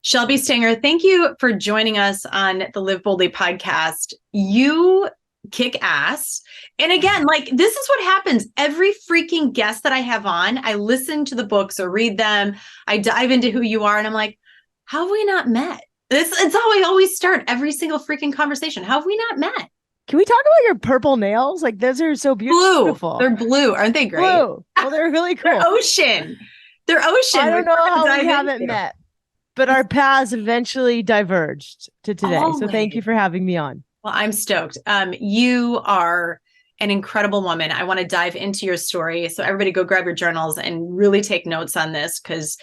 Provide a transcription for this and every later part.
Shelby Stanger, thank you for joining us on the Live Boldly podcast. You kick ass. And again, like this is what happens. Every freaking guest that I have on, I listen to the books or read them. I dive into who you are and I'm like, how have we not met? It's how I always start every single freaking conversation. How have we not met? Can we talk about your purple nails? Like those are so Blue. beautiful. They're blue. Aren't they great? Blue. Well, they're really They're cool. ocean. They're ocean, I which don't know we're going to how we dive haven't into. met, but our paths eventually diverged to today. So thank you Always. for having me on. Well, I'm stoked. You are an incredible woman. I want to dive into your story. So everybody go grab your journals and really take notes on this because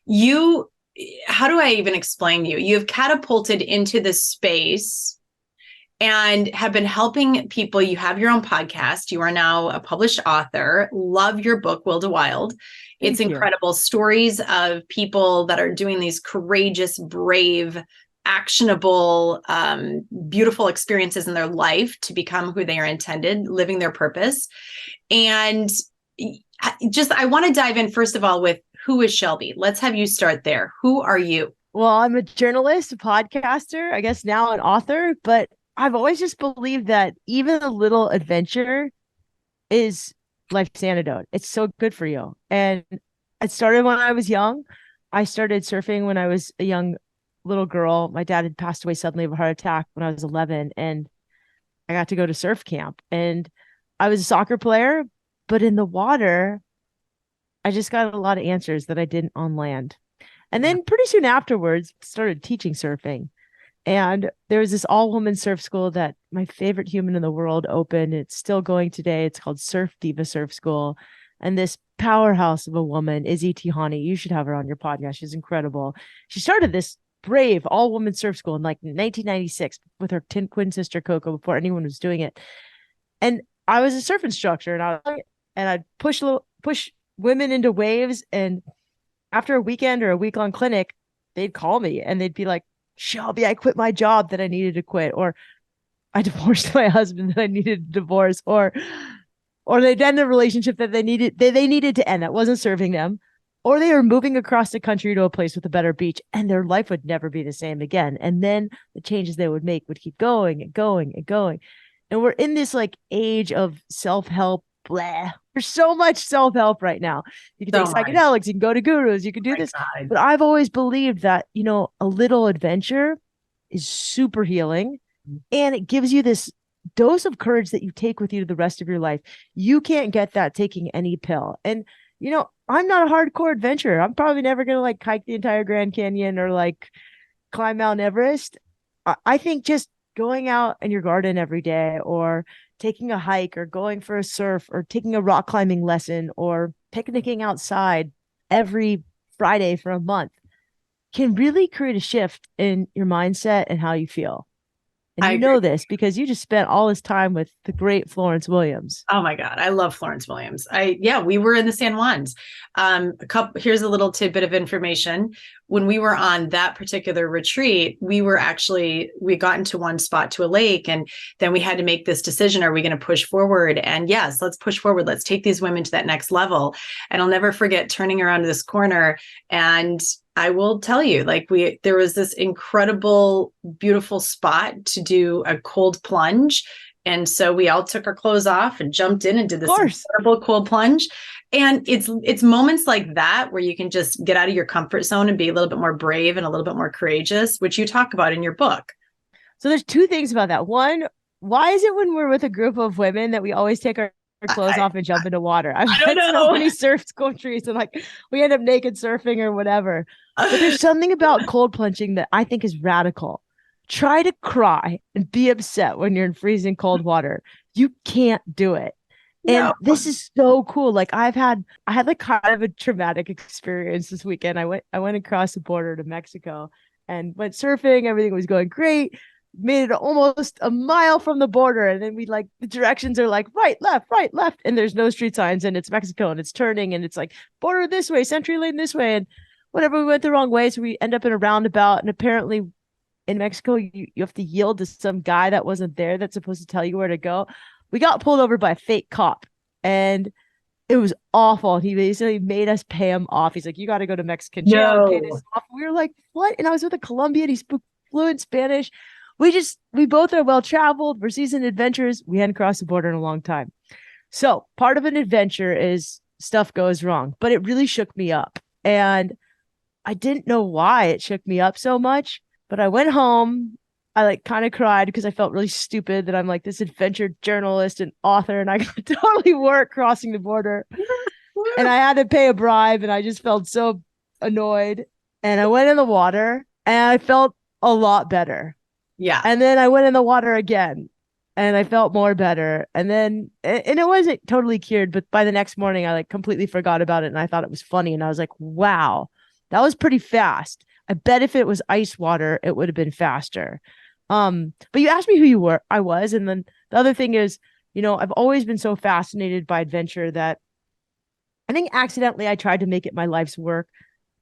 you, how do I even explain you? You have catapulted into this space and have been helping people. You have your own podcast. You are now a published author. Love your book, Will to Wild. It's Thank you. incredible stories of people that are doing these courageous, brave, actionable, beautiful experiences in their life to become who they are intended, living their purpose. And I want to dive in, first of all, with who is Shelby? Let's have you start there. Who are you? Well, I'm a journalist, a podcaster, I guess now an author, but I've always just believed that even a little adventure is life's antidote. It's so good for you. And it started when I was young. I started surfing when I was a young little girl. My dad had passed away suddenly of a heart attack when I was 11, and I got to go to surf camp. And I was a soccer player, but in the water, I just got a lot of answers that I didn't on land. And Yeah. then pretty soon afterwards, started teaching surfing. And there was this all-woman surf school that my favorite human in the world opened. It's still going today. It's called Surf Diva Surf School. And this powerhouse of a woman, Izzy Tihani, you should have her on your podcast. She's incredible. She started this brave all-woman surf school in like 1996 with her twin sister Coco before anyone was doing it. And I was a surf instructor, and I'd push women into waves. And after a weekend or a week long clinic, they'd call me and they'd be like, Shelby, I quit my job that I needed to quit, or I divorced my husband that I needed to divorce, or they'd end a relationship that they needed to end that wasn't serving them, or they were moving across the country to a place with a better beach and their life would never be the same again. And then the changes they would make would keep going and going and going. And we're in this like age of self-help. Blah. There's so much self-help right now. You can So take much. psychedelics, you can go to gurus, you can do My this. God. But I've always believed that, a little adventure is super healing, and it gives you this dose of courage that you take with you to the rest of your life. You can't get that taking any pill. And, I'm not a hardcore adventurer. I'm probably never going to like hike the entire Grand Canyon or like climb Mount Everest. I think just going out in your garden every day, or taking a hike, or going for a surf, or taking a rock climbing lesson, or picnicking outside every Friday for a month can really create a shift in your mindset and how you feel. And I you agree. know this because you just spent all this time with the great Florence Williams. Oh my God, I love Florence Williams. Yeah, we were in the San Juans. Here's a little tidbit of information. When we were on that particular retreat, we got into one spot to a lake, and then we had to make this decision: are we going to push forward? And yes, let's push forward. Let's take these women to that next level. And I'll never forget turning around this corner, and I will tell you, there was this incredible, beautiful spot to do a cold plunge. And so we all took our clothes off and jumped in and did Of this course. incredible cold plunge. And it's moments like that where you can just get out of your comfort zone and be a little bit more brave and a little bit more courageous, which you talk about in your book. So there's two things about that. One, why is it when we're with a group of women that we always take our clothes I, off and jump into water? I've I don't had so know. many surf countries and like we end up naked surfing or whatever. But there's something about cold plunging that I think is radical. Try to cry and be upset when you're in freezing cold water. You can't do it. No. And this is so cool. Like I had like kind of a traumatic experience this weekend. I went across the border to Mexico and went surfing. Everything was going great. Made it almost a mile from the border. And then the directions are like right, left. And there's no street signs, and it's Mexico, and it's turning, and it's like border this way, Century Lane this way. And whatever, we went the wrong way. So we end up in a roundabout. And apparently in Mexico, you have to yield to some guy that wasn't there that's supposed to tell you where to go. We got pulled over by a fake cop. And It was awful. He basically made us pay him off. He's like, you got to go to Mexican jail and pay No. this off. We were like, what? And I was with a Colombian. He spoke fluent Spanish. We both are well traveled. We're seasoned adventurers. We hadn't crossed the border in a long time. So part of an adventure is stuff goes wrong, but it really shook me up. And I didn't know why it shook me up so much, but I went home. I like kind of cried because I felt really stupid that I'm like this adventure journalist and author and I got totally work crossing the border and I had to pay a bribe and I just felt so annoyed. And I went in the water and I felt a lot better. Yeah. And then I went in the water again and I felt more better. And it wasn't totally cured, but by the next morning, I like completely forgot about it. And I thought it was funny. And I was like, wow, that was pretty fast. I bet if it was ice water, it would have been faster. But you asked me who I was. And then the other thing is, I've always been so fascinated by adventure that I think accidentally I tried to make it my life's work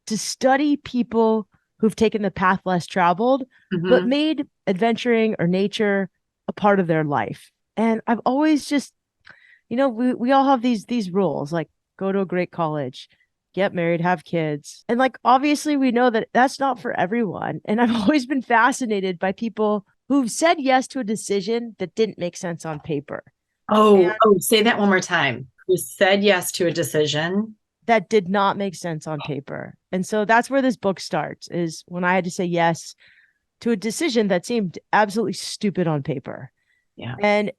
to study people who've taken the path less traveled, but Mhm. made adventuring or nature a part of their life. And I've always just, we all have these rules like go to a great college, get married, have kids. And like obviously we know that that's not for everyone. And I've always been fascinated by people who've said yes to a decision that didn't make sense on paper. Oh, And say that one more time. Who said yes to a decision? that did not make sense on paper. And so that's where this book starts is when I had to say yes to a decision that seemed absolutely stupid on paper. Yeah. And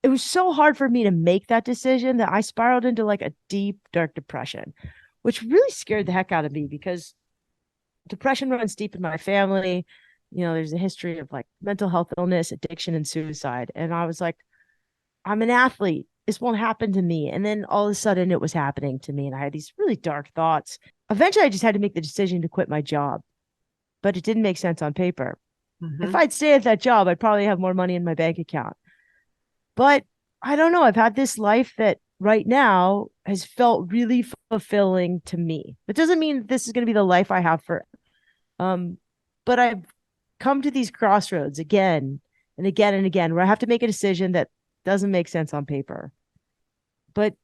it was so hard for me to make that decision that I spiraled into like a deep, dark depression, which really scared the heck out of me because depression runs deep in my family. There's a history of like mental health illness, addiction, and suicide. And I was like, I'm an athlete. This won't happen to me. And then all of a sudden it was happening to me. And I had these really dark thoughts. Eventually, I just had to make the decision to quit my job, but it didn't make sense on paper. If Mhm. I'd stay at that job, I'd probably have more money in my bank account. But I don't know. I've had this life that right now has felt really fulfilling to me. It doesn't mean this is going to be the life I have for, um, but I've come to these crossroads again and again and again where I have to make a decision that doesn't make sense on paper, but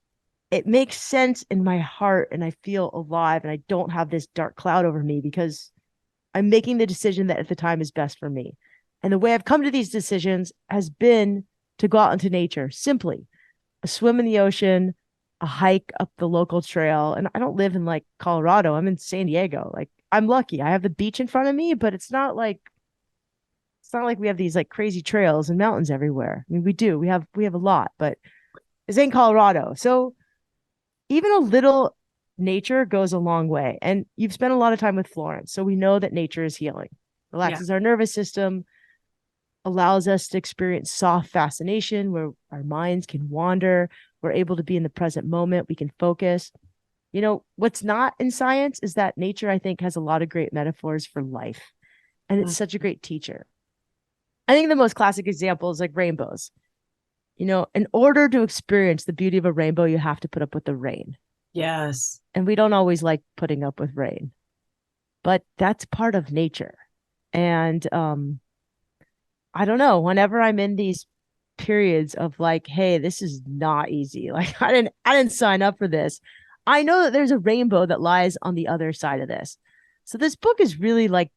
it makes sense in my heart and I feel alive and I don't have this dark cloud over me because I'm making the decision that at the time is best for me. And the way I've come to these decisions has been to go out into nature, simply a swim in the ocean, a hike up the local trail. And I don't live in like Colorado. I'm in San Diego. Like I'm lucky. I have the beach in front of me, but it's not like we have these like crazy trails and mountains everywhere. I mean, we do. We have a lot, but it's in Colorado. So even a little nature goes a long way. And you've spent a lot of time with Florence. So we know that nature is healing, Yeah. relaxes our nervous system, allows us to experience soft fascination where our minds can wander. We're able to be in the present moment. We can focus. What's not in science is that nature, I think, has a lot of great metaphors for life. And it's Mm. such a great teacher. I think the most classic example is like rainbows. In order to experience the beauty of a rainbow, you have to put up with the rain. Yes. And we don't always like putting up with rain, but that's part of nature. And I don't know, whenever I'm in these periods of like, hey, this is not easy. Like I didn't sign up for this. I know that there's a rainbow that lies on the other side of this. So this book is really like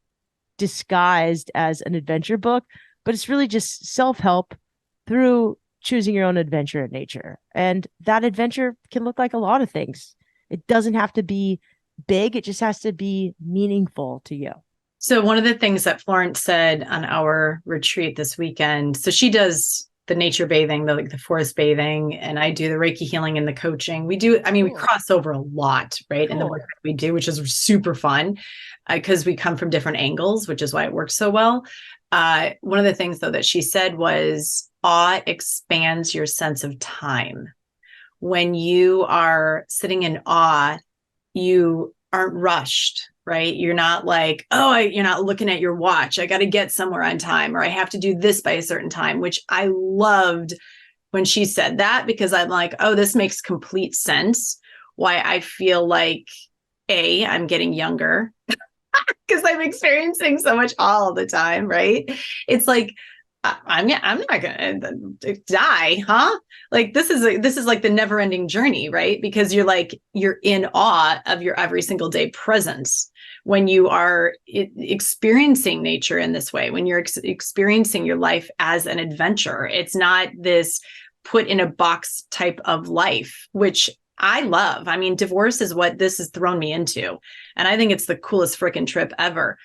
disguised as an adventure book, but it's really just self-help through choosing your own adventure in nature. And that adventure can look like a lot of things. It doesn't have to be big, it just has to be meaningful to you. So one of the things that Florence said on our retreat this weekend, so she does the nature bathing, the forest bathing, and I do the Reiki healing and the coaching. We Cool. cross over a lot, right? In the work Cool. that we do, which is super fun because we come from different angles, which is why it works so well. One of the things though that she said was awe expands your sense of time. When you are sitting in awe, you aren't rushed, right? You're not like, you're not looking at your watch. I got to get somewhere on time, or I have to do this by a certain time, which I loved when she said that because I'm like, oh, this makes complete sense. Why I feel like I'm getting younger because I'm experiencing so much all the time, right? It's like I'm not gonna die, huh? Like this is like the never ending journey, right? Because you're in awe of your every single day presence when you are experiencing nature in this way, when you're experiencing your life as an adventure. It's not this put in a box type of life, which I love. I mean, divorce is what this has thrown me into, and I think it's the coolest freaking trip ever.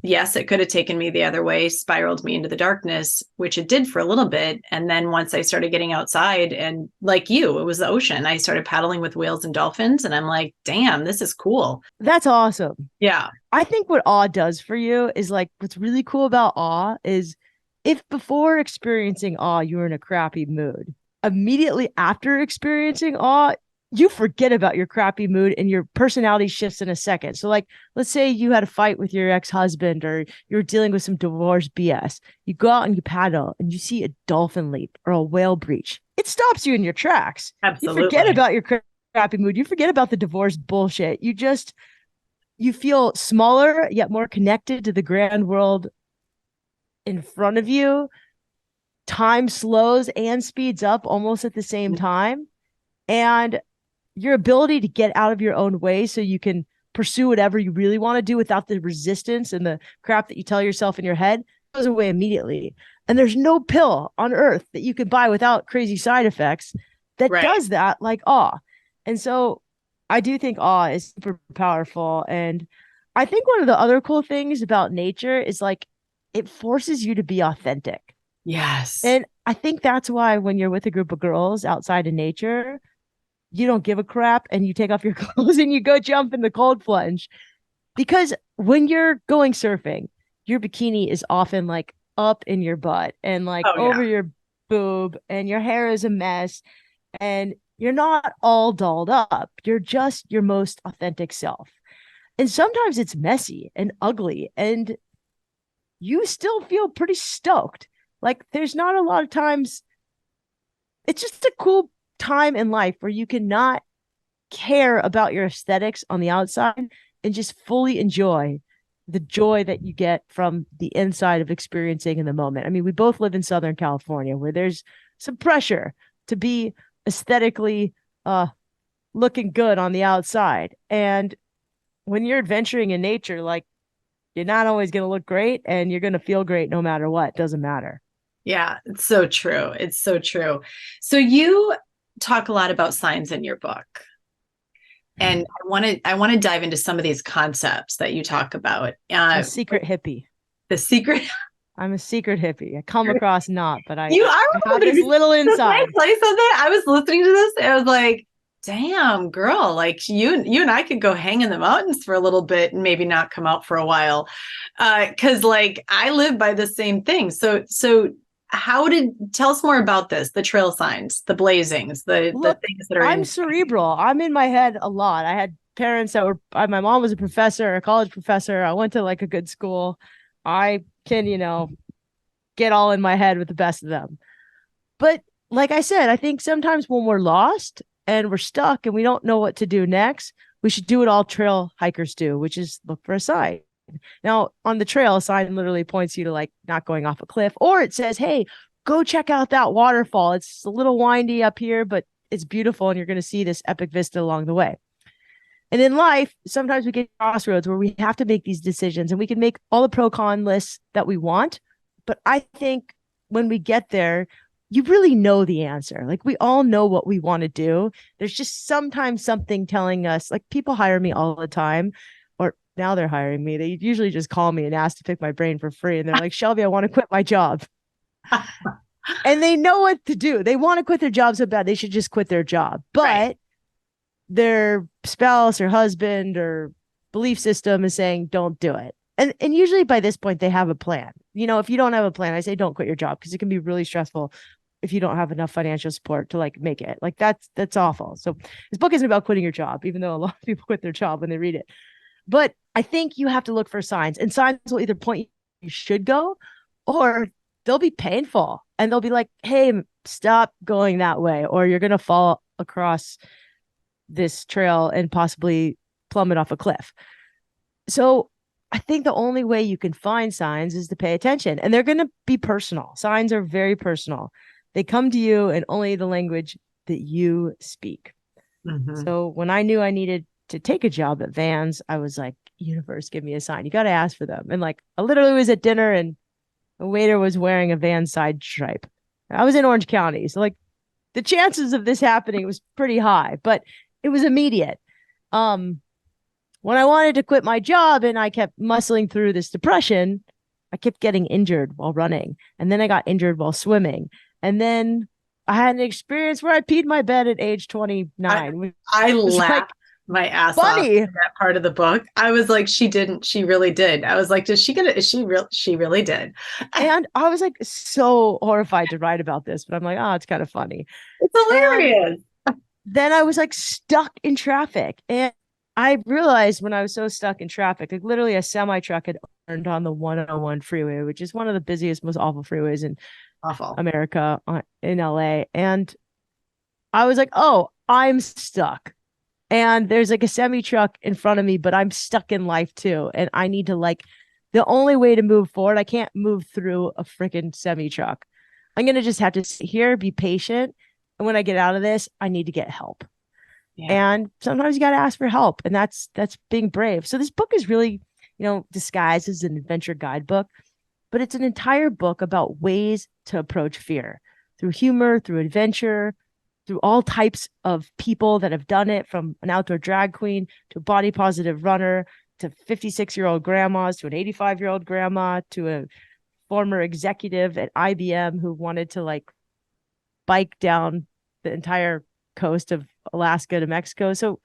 Yes, it could have taken me the other way, spiraled me into the darkness, which it did for a little bit. And then once I started getting outside, and like you, it was the ocean. I started paddling with whales and dolphins, and I'm like, damn, this is cool. That's awesome. Yeah. I think what awe does for you is like what's really cool about awe is if before experiencing awe, you were in a crappy mood, immediately after experiencing awe, you forget about your crappy mood and your personality shifts in a second. So, like, let's say you had a fight with your ex-husband or you're dealing with some divorce BS. You go out and you paddle and you see a dolphin leap or a whale breach. It stops you in your tracks. Absolutely. You forget about your crappy mood. You forget about the divorce bullshit. You feel smaller yet more connected to the grand world in front of you. Time slows and speeds up almost at the same time. And your ability to get out of your own way so you can pursue whatever you really want to do without the resistance and the crap that you tell yourself in your head goes away immediately. And there's no pill on earth that you can buy without crazy side effects that does that like awe. And so I do think awe is super powerful. And I think one of the other cool things about nature is like it forces you to be authentic. Yes. And I think that's why when you're with a group of girls outside in nature, you don't give a crap and you take off your clothes and you go jump in the cold plunge. Because when you're going surfing, your bikini is often like up in your butt and like over your boob, and your hair is a mess, and you're not all dolled up. You're just your most authentic self. And sometimes it's messy and ugly, and you still feel pretty stoked. Like there's not a lot of times. It's just a cool time in life where you cannot care about your aesthetics on the outside and just fully enjoy the joy that you get from the inside of experiencing in the moment. I mean, we both live in Southern California where there's some pressure to be aesthetically looking good on the outside. And when you're adventuring in nature, like you're not always going to look great and you're going to feel great no matter what. Doesn't matter. Yeah, it's so true. It's so true. So you talk a lot about signs in your book. And I want to dive into some of these concepts that you talk about. A secret hippie. The secret. I'm a secret hippie. I come across not, but I you are have this little inside. Play something. I was listening to this and I was like, damn, girl, like you and I could go hang in the mountains for a little bit and maybe not come out for a while. Cause like I live by the same thing. So tell us more about this, the trail signs, the blazings, the things that are I'm cerebral. I'm in my head a lot. I had parents that were, my mom was a professor, a college professor. I went to like a good school. I can, get all in my head with the best of them. But like I said, I think sometimes when we're lost and we're stuck and we don't know what to do next, we should do what all trail hikers do, which is look for a sign. Now, on the trail, a sign literally points you to like not going off a cliff, or it says, hey, go check out that waterfall. It's a little windy up here, but it's beautiful. And you're going to see this epic vista along the way. And in life, sometimes we get crossroads where we have to make these decisions, and we can make all the pro con lists that we want. But I think when we get there, you really know the answer. Like we all know what we want to do. There's just sometimes something telling us, like people hire me all the time. Now they're hiring me. They usually just call me and ask to pick my brain for free. And they're like, Shelby, I want to quit my job. And they know what to do. They want to quit their job so bad. They should just quit their job. But their spouse or husband or belief system is saying, don't do it. And usually by this point, they have a plan. If you don't have a plan, I say, don't quit your job because it can be really stressful if you don't have enough financial support to like make it. Like that's awful. So this book isn't about quitting your job, even though a lot of people quit their job when they read it. But I think you have to look for signs, and signs will either point you should go, or they'll be painful and they'll be like, hey, stop going that way, or you're going to fall across this trail and possibly plummet off a cliff. So I think the only way you can find signs is to pay attention, and they're going to be personal. Signs are very personal. They come to you in only the language that you speak. Mm-hmm. So when I knew I needed to take a job at Vans, I was like, universe, give me a sign. You got to ask for them. And like, I literally was at dinner and the waiter was wearing a Vans side stripe. I was in Orange County. So like the chances of this happening was pretty high, but it was immediate. When I wanted to quit my job and I kept muscling through this depression, I kept getting injured while running. And then I got injured while swimming. And then I had an experience where I peed my bed at age 29. I laughed like my ass off funny. in that part of the book. I was like, she didn't. She really did. I was like, does she get it? Is she real? She really did. And I was like so horrified to write about this, but I'm like, oh, it's kind of funny. It's hilarious. And then I was like stuck in traffic. And I realized when I was so stuck in traffic, like literally a semi truck had turned on the 101 freeway, which is one of the busiest, most awful freeways in Awful. America, in LA. And I was like, oh, I'm stuck. And there's like a semi truck in front of me, but I'm stuck in life too. And I need to like, the only way to move forward, I can't move through a freaking semi truck. I'm going to just have to sit here, be patient. And when I get out of this, I need to get help. Yeah. And sometimes you got to ask for help. And that's being brave. So this book is really, disguised as an adventure guidebook, but it's an entire book about ways to approach fear through humor, through adventure, through all types of people that have done it, from an outdoor drag queen to a body positive runner to 56-year-old grandmas to an 85-year-old grandma to a former executive at IBM who wanted to like bike down the entire coast of Alaska to Mexico. So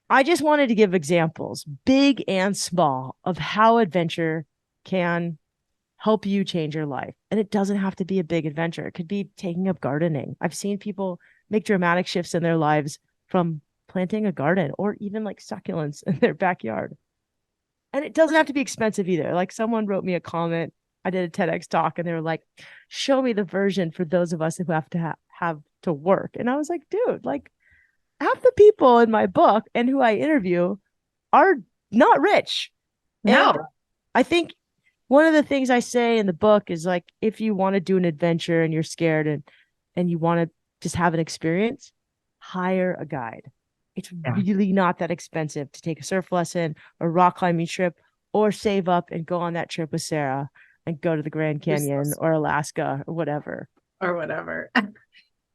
I just wanted to give examples, big and small, of how adventure can help you change your life. And it doesn't have to be a big adventure. It could be taking up gardening. I've seen people make dramatic shifts in their lives from planting a garden or even like succulents in their backyard. And it doesn't have to be expensive either. Like someone wrote me a comment. I did a TEDx talk and they were like, show me the version for those of us who have to have to work. And I was like, dude, like half the people in my book and who I interview are not rich. No. And I think one of the things I say in the book is like, if you want to do an adventure and you're scared and you want to just have an experience, hire a guide. It's really not that expensive to take a surf lesson or rock climbing trip or save up and go on that trip with Sara and go to the Grand Canyon or Alaska or whatever.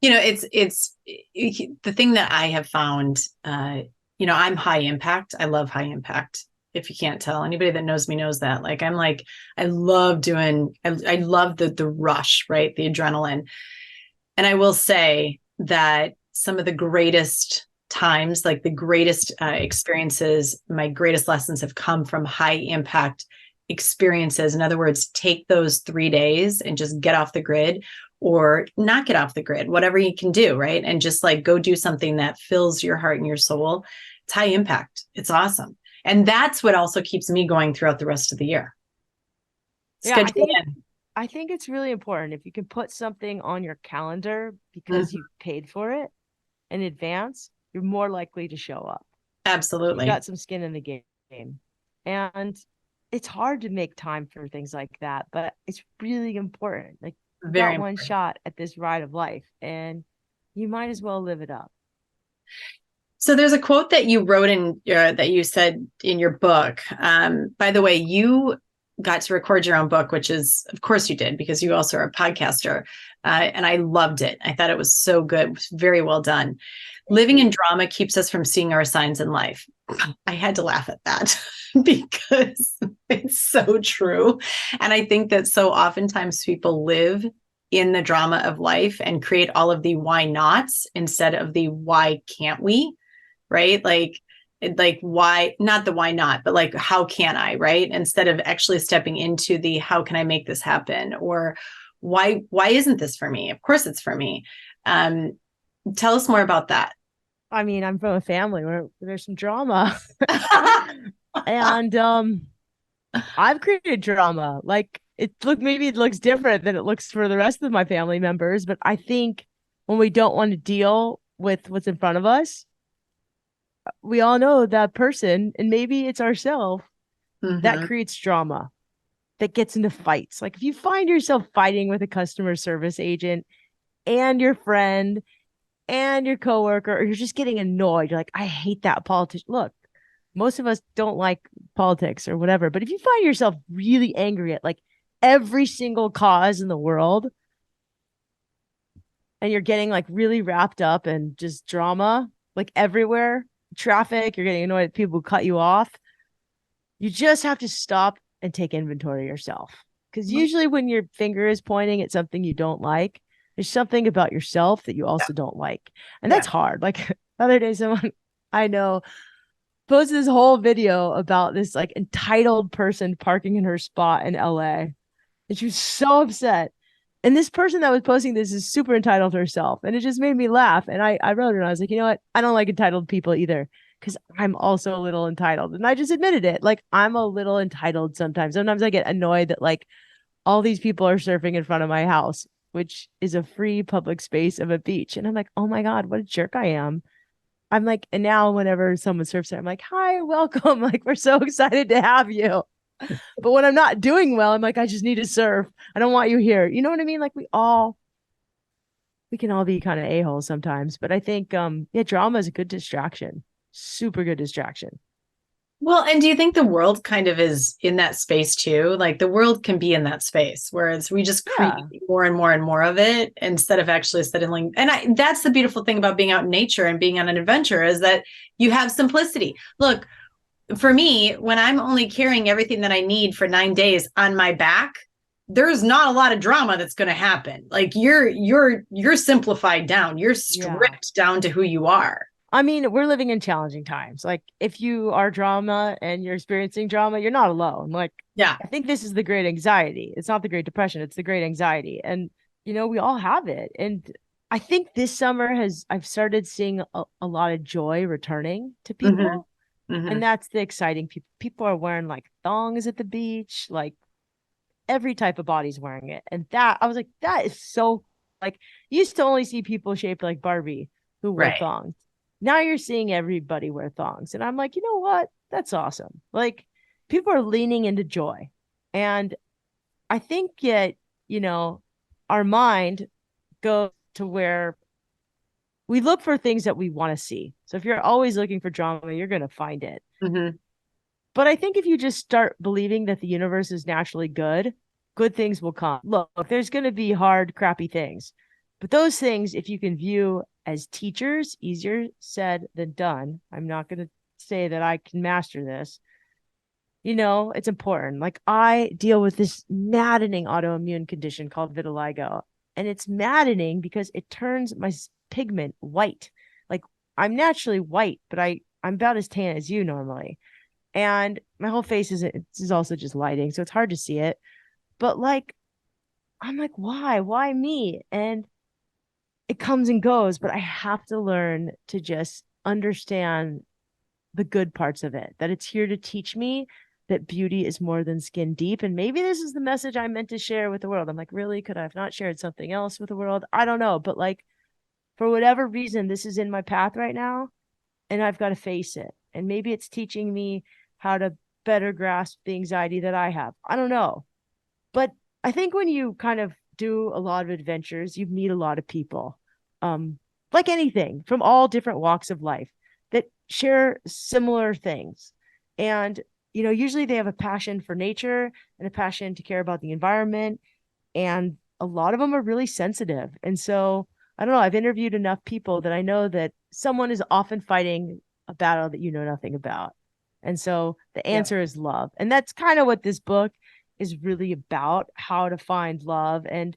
It's the thing that I have found, I'm high impact. I love high impact. If you can't tell, anybody that knows me knows that. Like, I'm like, I love the rush, right? The adrenaline. And I will say that some of the greatest times, like the greatest experiences, my greatest lessons have come from high impact experiences. In other words, take those 3 days and just get off the grid or not get off the grid, whatever you can do, right? And just like go do something that fills your heart and your soul. It's high impact. It's awesome. And that's what also keeps me going throughout the rest of the year. Yeah, I think it's really important if you can put something on your calendar because you paid for it in advance, you're more likely to show up. Absolutely. You got some skin in the game. And it's hard to make time for things like that, but it's really important. Like, you got one shot at this ride of life and you might as well live it up. So there's a quote that you wrote that you said in your book. By the way, you got to record your own book, which is, of course you did, because you also are a podcaster. And I loved it. I thought it was so good. It was very well done. Living in drama keeps us from seeing our signs in life. I had to laugh at that because it's so true. And I think that so oftentimes people live in the drama of life and create all of the why nots instead of the why can't we, right? Like why, not the why not, but like, how can I, right? Instead of actually stepping into the, how can I make this happen? Or why isn't this for me? Of course it's for me. Tell us more about that. I mean, I'm from a family where there's some drama and I've created drama. Like, maybe it looks different than it looks for the rest of my family members, but I think when we don't want to deal with what's in front of us, we all know that person, and maybe it's ourselves, that Mm-hmm. creates drama, that gets into fights. Like if you find yourself fighting with a customer service agent and your friend and your coworker, or you're just getting annoyed, you're like, I hate that politician. Look, most of us don't like politics or whatever, but if you find yourself really angry at like every single cause in the world, and you're getting like really wrapped up in just drama, like everywhere, traffic, you're getting annoyed at people who cut you off, you just have to stop and take inventory of yourself. Because usually when your finger is pointing at something you don't like, there's something about yourself that you Yeah. also don't like. And Yeah. that's hard. Like the other day, someone I know posted this whole video about this like entitled person parking in her spot in LA. And she was so upset. And this person that was posting this is super entitled herself. And it just made me laugh. And I wrote her and I was like, you know what? I don't like entitled people either because I'm also a little entitled. And I just admitted it. Like, I'm a little entitled sometimes. Sometimes I get annoyed that like all these people are surfing in front of my house, which is a free public space of a beach. And I'm like, oh my God, what a jerk I am. I'm like, and now whenever someone surfs there, I'm like, hi, welcome. Like, we're so excited to have you. But when I'm not doing well, I'm like, I just need to surf. I don't want you here. You know what I mean? Like we can all be kind of a-holes sometimes. But I think yeah, drama is a good distraction. Super good distraction. Well, and do you think the world kind of is in that space too? Like the world can be in that space, whereas we just create Yeah. more and more and more of it instead of actually settling. And that's the beautiful thing about being out in nature and being on an adventure is that you have simplicity. Look, for me, when I'm only carrying everything that I need for 9 days on my back, there's not a lot of drama that's going to happen. Like you're simplified down. You're Yeah. stripped down to who you are. I mean, we're living in challenging times. Like, if you are drama and you're experiencing drama, you're not alone. Like, Yeah. I think this is the great anxiety. It's not the great depression, it's the great anxiety. And, we all have it. And I think this summer I've started seeing a lot of joy returning to Mm-hmm. people. Mm-hmm. And that's the exciting people. People are wearing like thongs at the beach, like every type of body's wearing it. And that, I was like, that is so, like, you used to only see people shaped like Barbie who wore Right. thongs. Now you're seeing everybody wear thongs. And I'm like, you know what? That's awesome. Like, people are leaning into joy. And I think yet, our mind goes to where we look for things that we want to see. So if you're always looking for drama, you're going to find it. Mm-hmm. But I think if you just start believing that the universe is naturally good, good things will come. Look, there's going to be hard, crappy things. But those things, if you can view as teachers, easier said than done. I'm not going to say that I can master this. It's important. Like, I deal with this maddening autoimmune condition called vitiligo. And it's maddening because it turns my pigment white. Like, I'm naturally white, but I'm about as tan as you normally. And my whole face is also just lighting, so it's hard to see it. But like, I'm like, why me? And it comes and goes, but I have to learn to just understand the good parts of it, that it's here to teach me that beauty is more than skin deep. And maybe this is the message I meant to share with the world. I'm like, really, could I have not shared something else with the world? I don't know, but like, for whatever reason, this is in my path right now, and I've got to face it. And maybe it's teaching me how to better grasp the anxiety that I have. I don't know. But I think when you kind of do a lot of adventures, you meet a lot of people, like anything from all different walks of life that share similar things. And, usually they have a passion for nature and a passion to care about the environment. And a lot of them are really sensitive. And so, I don't know, I've interviewed enough people that I know that someone is often fighting a battle that you know nothing about. And so the Yeah. answer is love. And that's kind of what this book is really about, how to find love. And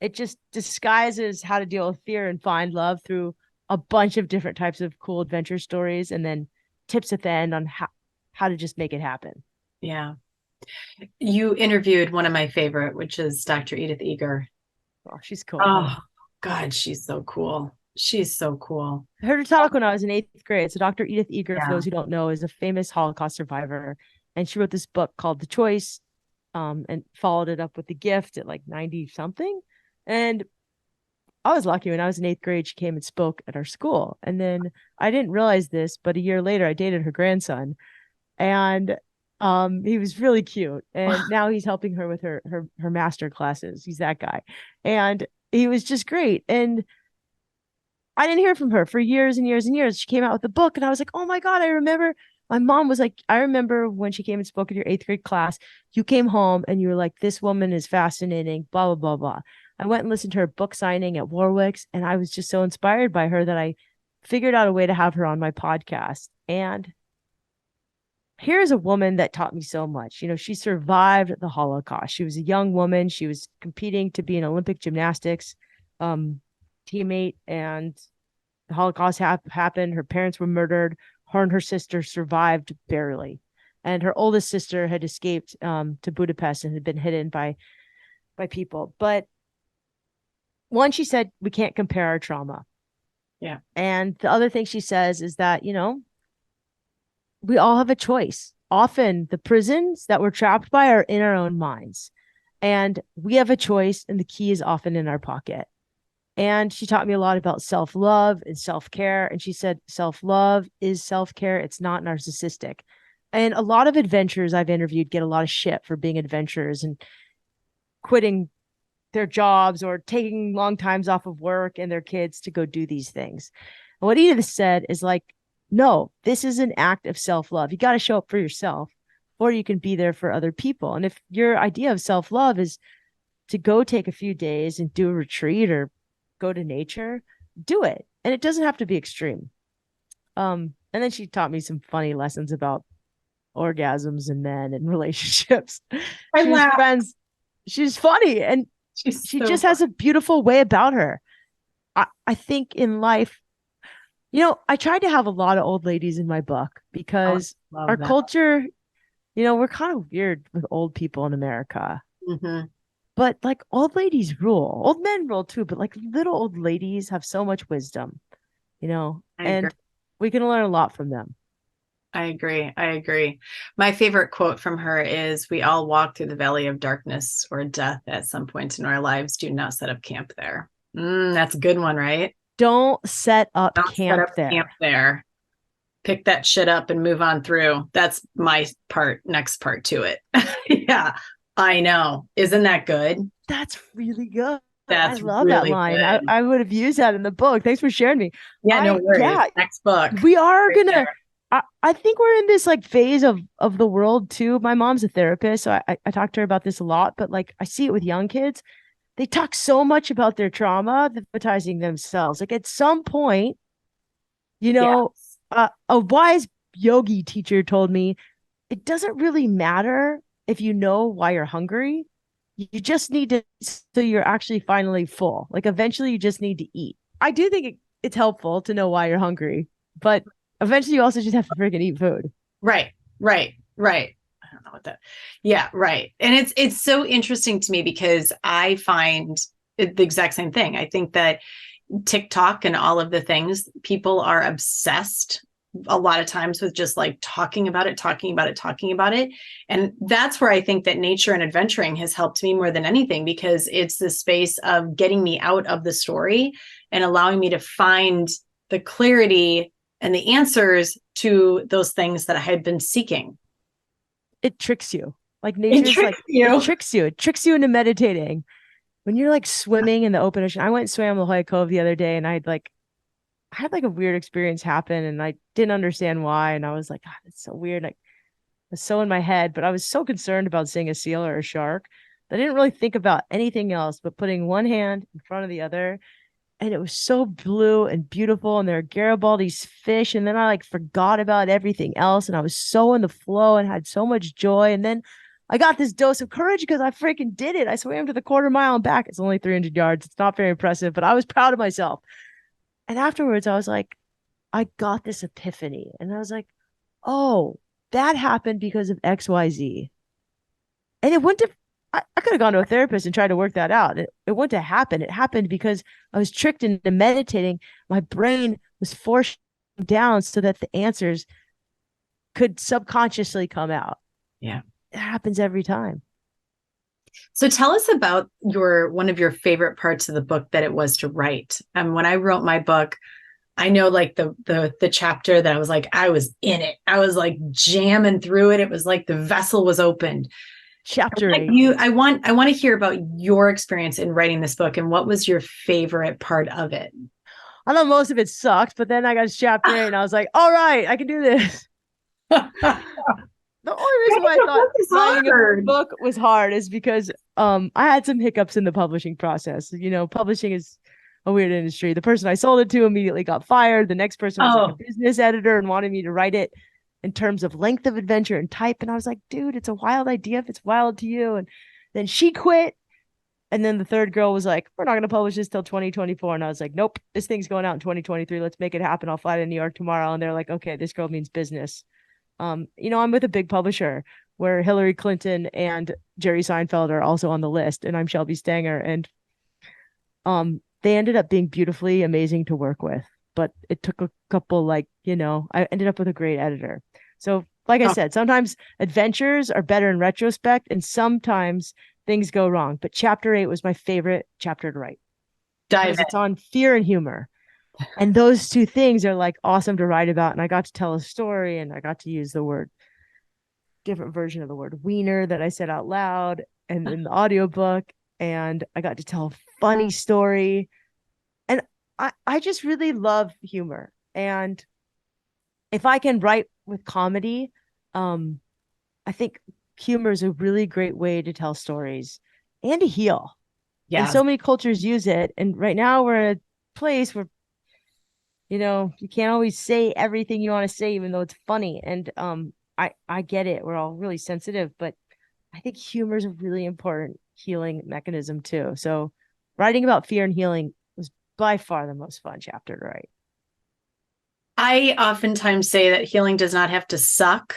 it just disguises how to deal with fear and find love through a bunch of different types of cool adventure stories, and then tips at the end on how to just make it happen. Yeah. You interviewed one of my favorite, which is Dr. Edith Eger. Oh, she's cool, huh? Oh, God, she's so cool. She's so cool. I heard her talk when I was in eighth grade. So Dr. Edith Eger, for Yeah. those who don't know, is a famous Holocaust survivor. And she wrote this book called The Choice, and followed it up with The Gift at like 90 something. And I was lucky when I was in eighth grade, she came and spoke at our school. And then I didn't realize this, but a year later, I dated her grandson. And He was really cute, and now he's helping her with her master classes. He's that guy, and he was just great. And I didn't hear from her for years and years and years. She came out with the book, and I was like, oh my God, I remember. My mom was like, I remember when she came and spoke in your eighth grade class, you came home and you were like, this woman is fascinating, blah, blah, blah, blah. I went and listened to her book signing at Warwick's, and I was just so inspired by her that I figured out a way to have her on my podcast. And here's a woman that taught me so much. You know, she survived the Holocaust. She was a young woman. She was competing to be an Olympic gymnastics teammate, and the Holocaust happened. Her parents were murdered. Her and her sister survived barely, and her oldest sister had escaped to Budapest and had been hidden by people. But one, she said we can't compare our trauma. Yeah. And the other thing she says is that, you know, we all have a choice. Often the prisons that we're trapped by are in our own minds, and we have a choice, and the key is often in our pocket. And she taught me a lot about self-love and self-care. And she said, self-love is self-care. It's not narcissistic. And a lot of adventurers I've interviewed get a lot of shit for being adventurers and quitting their jobs or taking long times off of work and their kids to go do these things. And what Edith said is like, no, this is an act of self-love. You got to show up for yourself, or you can be there for other people. And if your idea of self-love is to go take a few days and do a retreat or go to nature, do it. And it doesn't have to be extreme. And then she taught me some funny lessons about orgasms and men and relationships. She was friends. She's funny, and she just has a beautiful way about her. I think in life, you know, I tried to have a lot of old ladies in my book because our culture, you know, we're kind of weird with old people in America. Mm-hmm. But like old ladies rule, old men rule too, but like little old ladies have so much wisdom, you know, and we can learn a lot from them. I agree. I agree. My favorite quote from her is, we all walk through the valley of darkness or death at some point in our lives. Do not set up camp there. That's a good one, right? Don't set up camp there. Pick that shit up and move on through. That's my next part to it. Yeah. I know. Isn't that good? That's really good. I love that line. I would have used that in the book. Thanks for sharing me. Yeah, no worries. Yeah, next book. We are gonna. I think we're in this like phase of the world too. My mom's a therapist, so I talk to her about this a lot. But like I see it with young kids. They talk so much about their trauma, hypnotizing themselves. Like at some point, you know, a wise yogi teacher told me it doesn't really matter if you know why you're hungry. You just need to, so you're actually finally full. Like eventually you just need to eat. I do think it's helpful to know why you're hungry, but eventually you also just have to freaking eat food. Right. I don't know what that. Yeah, right. And it's so interesting to me because I find the exact same thing. I think that TikTok and all of the things, people are obsessed a lot of times with just like talking about it. And that's where I think that nature and adventuring has helped me more than anything, because it's the space of getting me out of the story and allowing me to find the clarity and the answers to those things that I had been seeking. It tricks you. Like nature it tricks you into meditating. When you're like swimming in the open ocean. I went and swam La Jolla Cove the other day, and I had like a weird experience happen, and I didn't understand why. And I was like, it's so weird. Like it's so in my head, but I was so concerned about seeing a seal or a shark that I didn't really think about anything else but putting one hand in front of the other. And it was so blue and beautiful. And there are Garibaldi's fish. And then I like forgot about everything else. And I was so in the flow and had so much joy. And then I got this dose of courage because I freaking did it. I swam to the quarter mile and back. It's only 300 yards. It's not very impressive, but I was proud of myself. And afterwards, I was like, I got this epiphany. And I was like, oh, that happened because of XYZ. And it wouldn't have, I could have gone to a therapist and tried to work that out. It wouldn't have happened. It happened because I was tricked into meditating. My brain was forced down so that the answers could subconsciously come out. Yeah. It happens every time. So tell us about one of your favorite parts of the book that it was to write. When I wrote my book, I know like the chapter that I was like, I was in it. I was like jamming through it. It was like the vessel was opened. Chapter Like 8. I want to hear about your experience in writing this book and what was your favorite part of it? I thought most of it sucked, but then I got to chapter 8 and I was like, all right, I can do this. The only reason why I thought writing a book was hard is because I had some hiccups in the publishing process. You know, publishing is a weird industry. The person I sold it to immediately got fired. The next person was like a business editor and wanted me to write it in terms of length of adventure and type. And I was like, dude, it's a wild idea if it's wild to you. And then she quit. And then the third girl was like, we're not going to publish this till 2024. And I was like, nope, this thing's going out in 2023. Let's make it happen. I'll fly to New York tomorrow. And they're like, okay, this girl means business. You know, I'm with a big publisher where Hillary Clinton and Jerry Seinfeld are also on the list, and I'm Shelby Stanger. And they ended up being beautifully amazing to work with. But it took a couple, like, you know, I ended up with a great editor. So, like I said, sometimes adventures are better in retrospect, and sometimes things go wrong. But chapter 8 was my favorite chapter to write. Because it's on fear and humor. And those two things are like awesome to write about. And I got to tell a story and I got to use the word, different version of the word wiener that I said out loud and in the audiobook. And I got to tell a funny story. And I just really love humor. And if I can write with comedy, I think humor is a really great way to tell stories and to heal. Yeah. And so many cultures use it. And right now we're in a place where, you know, you can't always say everything you want to say, even though it's funny. And I get it. We're all really sensitive, but I think humor is a really important healing mechanism too. So writing about fear and healing was by far the most fun chapter to write. I oftentimes say that healing does not have to suck.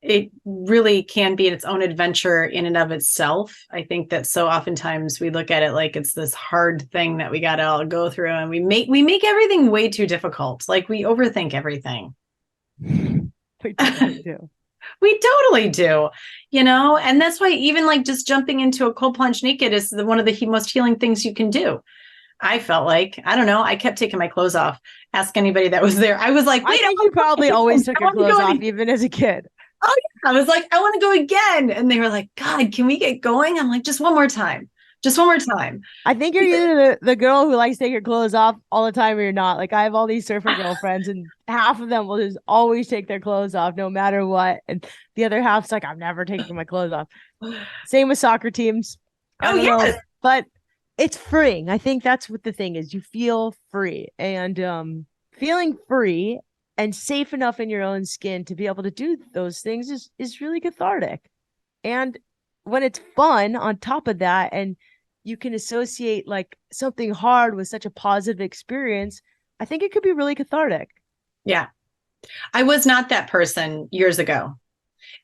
It really can be its own adventure in and of itself. I think that so oftentimes we look at it like it's this hard thing that we got to all go through, and we make everything way too difficult. Like we overthink everything. We totally do. We totally do, you know, and that's why even like just jumping into a cold plunge naked is one of the most healing things you can do. I felt like, I don't know, I kept taking my clothes off. Ask anybody that was there. I was like, wait, I think you probably always took your clothes off, even as a kid. Oh, yeah. I was like, I want to go again. And they were like, God, can we get going? I'm like, just one more time. Just one more time. I think you're either the girl who likes to take her clothes off all the time or you're not. Like I have all these surfer girlfriends and half of them will just always take their clothes off no matter what. And the other half's like, I'm never taking my clothes off. Same with soccer teams. Oh, yes. But it's freeing. I think that's what the thing is. You feel free, and feeling free and safe enough in your own skin to be able to do those things is really cathartic. And when it's fun on top of that, and you can associate like something hard with such a positive experience, I think it could be really cathartic. Yeah. I was not that person years ago.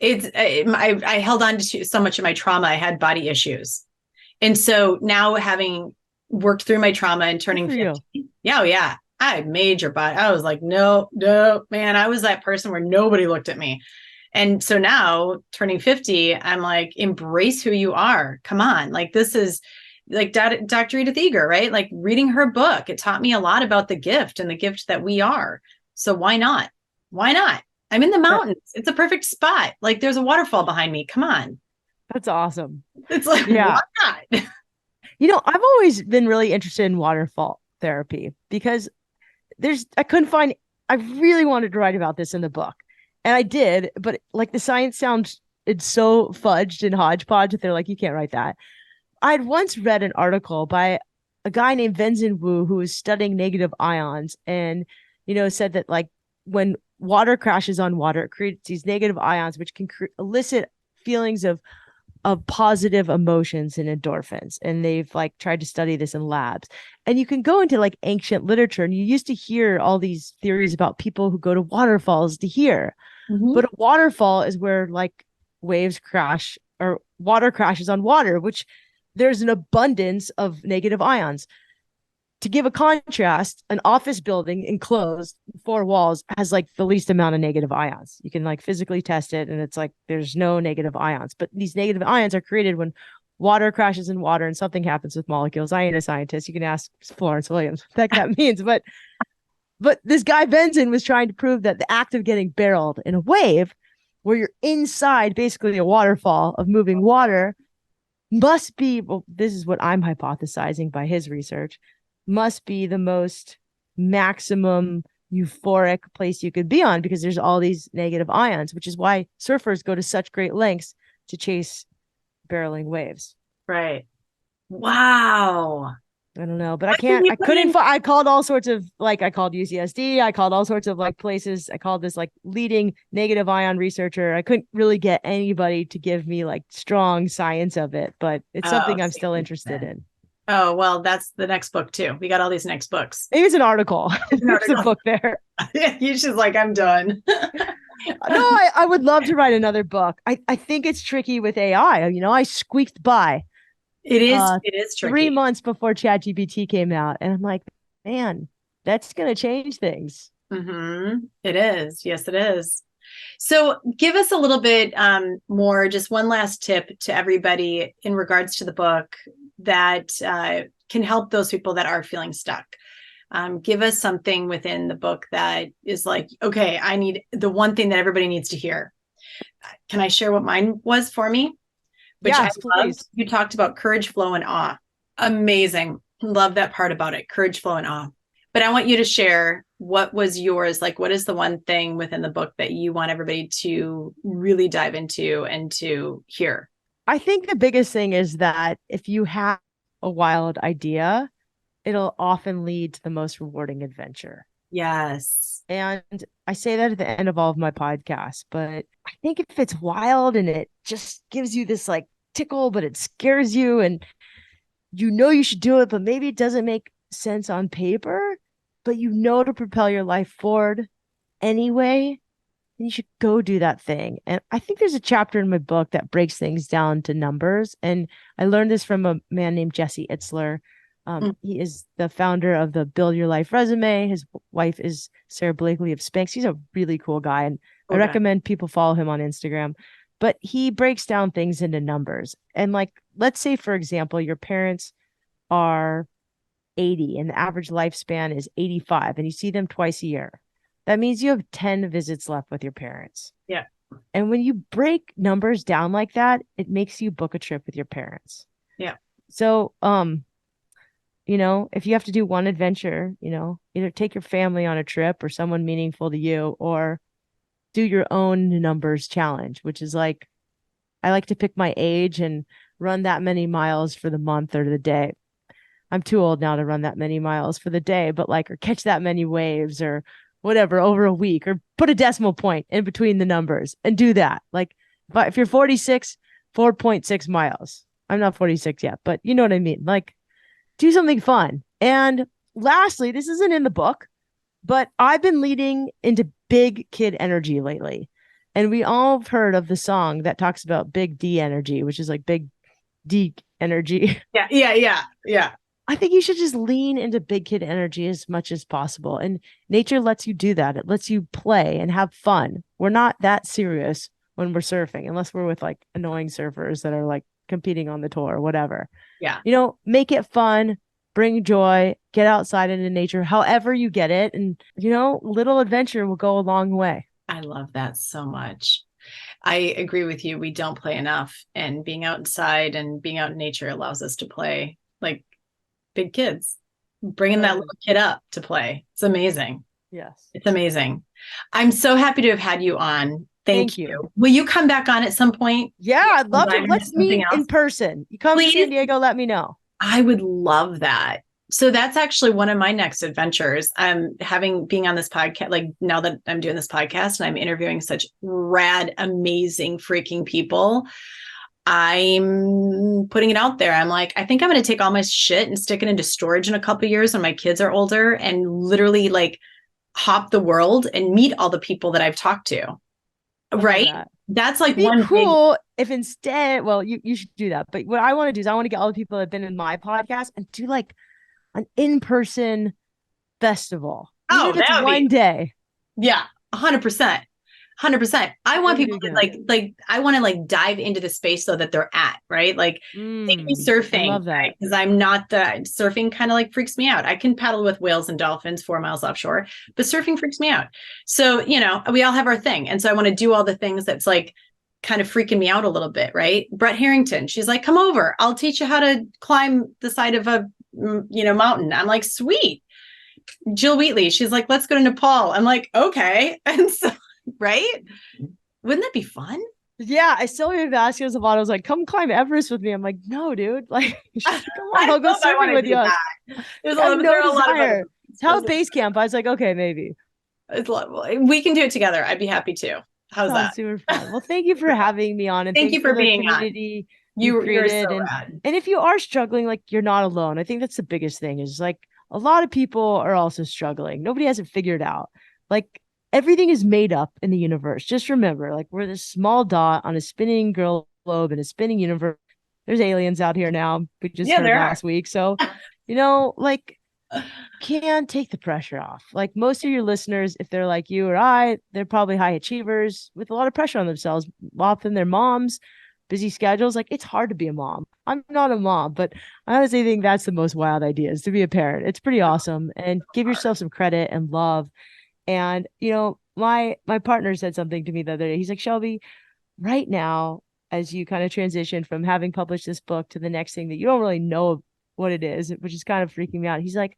I held on to so much of my trauma. I had body issues. And so now having worked through my trauma and turning 50, yeah. I had major body. I was like, no, man. I was that person where nobody looked at me. And so now turning 50, I'm like, embrace who you are. Come on. Like this is like Dr. Edith Eger, right? Like reading her book, it taught me a lot about the gift and the gift that we are. So why not? Why not? I'm in the mountains. It's a perfect spot. Like there's a waterfall behind me. Come on. That's awesome. It's like, why not? You know, I've always been really interested in waterfall therapy because I really wanted to write about this in the book. And I did, but like the science sounds, it's so fudged and hodgepodge that they're like, you can't write that. I had once read an article by a guy named Wenzin Wu who was studying negative ions and, you know, said that like when water crashes on water, it creates these negative ions, which can elicit feelings of positive emotions and endorphins. And they've like tried to study this in labs. And you can go into like ancient literature and you used to hear all these theories about people who go to waterfalls to hear. Mm-hmm. But a waterfall is where like waves crash or water crashes on water, which there's an abundance of negative ions. To give a contrast, an office building enclosed 4 walls has like the least amount of negative ions. You can like physically test it and it's like there's no negative ions. But these negative ions are created when water crashes in water and something happens with molecules. I ain't a scientist. You can ask Florence Williams what that means. But But this guy Benson was trying to prove that the act of getting barreled in a wave where you're inside basically a waterfall of moving water must be, well, this is what I'm hypothesizing by his research, must be the most maximum euphoric place you could be on, because there's all these negative ions, which is why surfers go to such great lengths to chase barreling waves. Right. Wow. I don't know, but I called all sorts of, like, I called UCSD, I called all sorts of like places. I called this like leading negative ion researcher. I couldn't really get anybody to give me like strong science of it, but it's something I'm still interested in. Oh, well, that's the next book too. We got all these next books. Maybe it's an article. There's a book there. You just like, I'm done. No, I would love to write another book. I think it's tricky with AI. You know, I squeaked by. It is tricky. 3 months before ChatGPT came out. And I'm like, man, that's going to change things. Mm-hmm. It is. Yes, it is. So give us a little bit more, just one last tip to everybody in regards to the book that can help those people that are feeling stuck. Give us something within the book that is like, okay, I need the one thing that everybody needs to hear. Can I share what mine was for me? Which yes, I loved. You talked about courage, flow, and awe. Amazing. Love that part about it. Courage, flow, and awe. But I want you to share what was yours. Like, what is the one thing within the book that you want everybody to really dive into and to hear? I think the biggest thing is that if you have a wild idea, it'll often lead to the most rewarding adventure. Yes. And I say that at the end of all of my podcasts, but I think if it's wild and it just gives you this like tickle, but it scares you and you know you should do it, but maybe it doesn't make sense on paper, but you know to propel your life forward anyway, then you should go do that thing. And I think there's a chapter in my book that breaks things down to numbers. And I learned this from a man named Jesse Itzler. He is the founder of the Build Your Life Resume. His wife is Sara Blakely of Spanx. He's a really cool guy, and I recommend people follow him on Instagram. But he breaks down things into numbers. And like, let's say, for example, your parents are 80 and the average lifespan is 85 and you see them twice a year. That means you have 10 visits left with your parents. Yeah. And when you break numbers down like that, it makes you book a trip with your parents. Yeah. So, you know, if you have to do one adventure, you know, either take your family on a trip or someone meaningful to you, or do your own numbers challenge, which is like, I like to pick my age and run that many miles for the month or the day. I'm too old now to run that many miles for the day, but like, or catch that many waves or whatever over a week, or put a decimal point in between the numbers and do that. Like, but if you're 46, 4.6 miles. I'm not 46 yet, but you know what I mean? Like, do something fun. And lastly, this isn't in the book, but I've been leading into big kid energy lately. And we all have heard of the song that talks about big D energy, which is like big D energy. Yeah. I think you should just lean into big kid energy as much as possible. And nature lets you do that. It lets you play and have fun. We're not that serious when we're surfing, unless we're with like annoying surfers that are like competing on the tour or whatever. Yeah. You know, make it fun, bring joy, get outside into nature, however you get it. And, you know, little adventure will go a long way. I love that so much. I agree with you. We don't play enough, and being outside and being out in nature allows us to play like big kids, bringing that little kid up to play. It's amazing. Yes. It's amazing. I'm so happy to have had you on. Thank you. Will you come back on at some point? Yeah, I'd love to. Let's meet in person. You come to San Diego, let me know. I would love that. So that's actually one of my next adventures. Being on this podcast, like now that I'm doing this podcast and I'm interviewing such rad, amazing, freaking people, I'm putting it out there. I'm like, I think I'm going to take all my shit and stick it into storage in a couple of years when my kids are older, and literally like hop the world and meet all the people that I've talked to. Right. That's like one cool thing. If instead, well, you should do that. But what I want to do is I want to get all the people that have been in my podcast and do like an in-person festival. Oh, that would one day. Yeah, 100%. 100%. I want Really people do to again. I want to like dive into the space though that they're at, right? Like take me I surfing, love that. right? Because I'm not the surfing kind of like freaks me out. I can paddle with whales and dolphins 4 miles offshore, but surfing freaks me out. So, you know, we all have our thing. And so I want to do all the things that's like kind of freaking me out a little bit, right? Brett Harrington, she's like, come over. I'll teach you how to climb the side of a, mountain. I'm like, sweet. Jill Wheatley, she's like, let's go to Nepal. I'm like, okay. And so, right? Wouldn't that be fun? Yeah, I still even asked you as a model. I was like, come climb Everest with me. I'm like, no, dude. Like, come on, I I'll go don't know if I surfing want with to you. do that. I have no There are a lot of desire. other Tell base camp. I was like, okay, maybe. we can do it together. I'd be happy to. How's Sounds that? super fun. Well, thank you for having me on, and Thank thanks you for for the being on. community you've You're so created. rad. And if you are struggling, like you're not alone. I think that's the biggest thing is like a lot of people are also struggling. Nobody has it figured out. Like everything is made up in the universe. Just remember, like we're this small dot on a spinning globe in a spinning universe. There's aliens out here now. We just Yeah, heard there are. last week. So, like can take the pressure off. Like most of your listeners, if they're like you or I, they're probably high achievers with a lot of pressure on themselves. Often their moms, busy schedules. Like it's hard to be a mom. I'm not a mom, but I honestly think that's the most wild idea is to be a parent. It's pretty awesome. And give yourself some credit and love. And my partner said something to me the other day. He's like, Shelby, right now, as you kind of transition from having published this book to the next thing that you don't really know what it is, which is kind of freaking me out. He's like,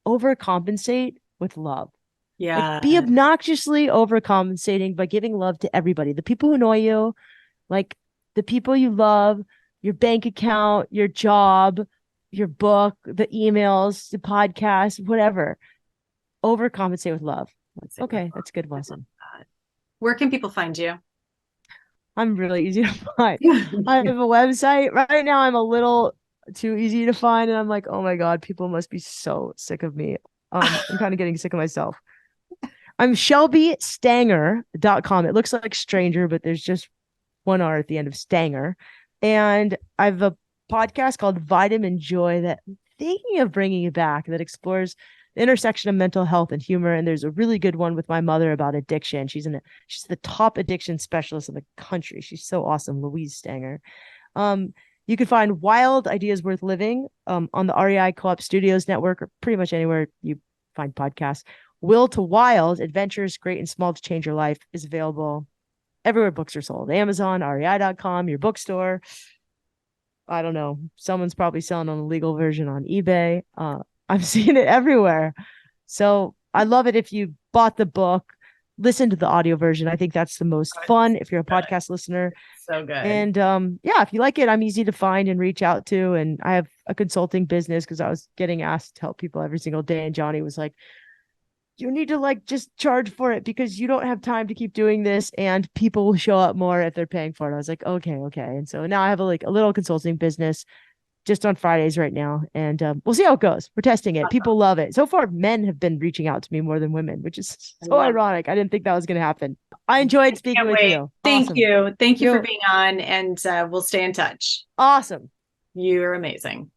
overcompensate with love. Like Yeah. be obnoxiously overcompensating by giving love to everybody. The people who annoy you, like the people you love, your bank account, your job, your book, the emails, the podcast, whatever. Overcompensate with love. Okay, that's a good lesson. Where can people find you? I'm really easy to find. I have a website. Right now I'm a little too easy to find, and I'm like, oh my God, people must be so sick of me. I'm kind of getting sick of myself. I'm shelbystanger.com. It looks like stranger, but there's just one R at the end of Stanger. And I have a podcast called Vitamin Joy that I'm thinking of bringing it back that explores the intersection of mental health and humor. And there's a really good one with my mother about addiction. She's the top addiction specialist in the country. She's so awesome, Louise Stanger. You can find Wild Ideas Worth Living on the REI Co-op Studios Network or pretty much anywhere you find podcasts. Will to Wild, Adventures Great and Small to Change Your Life is available everywhere books are sold. Amazon, rei.com, your bookstore. I don't know. Someone's probably selling an illegal version on eBay. I've seen it everywhere. So I love it if you bought the book, listen to the audio version. I think that's the most fun if you're a podcast listener. So good. And if you like it, I'm easy to find and reach out to. And I have a consulting business because I was getting asked to help people every single day. And Johnny was like, you need to like just charge for it because you don't have time to keep doing this and people will show up more if they're paying for it. I was like, okay. And so now I have a little consulting business just on Fridays right now. And we'll see how it goes. We're testing it. People love it. So far, men have been reaching out to me more than women, which is so ironic. I didn't think that was going to happen. I enjoyed speaking with you. Thank Awesome. you. Thank you for being on, and we'll stay in touch. Awesome. You're amazing.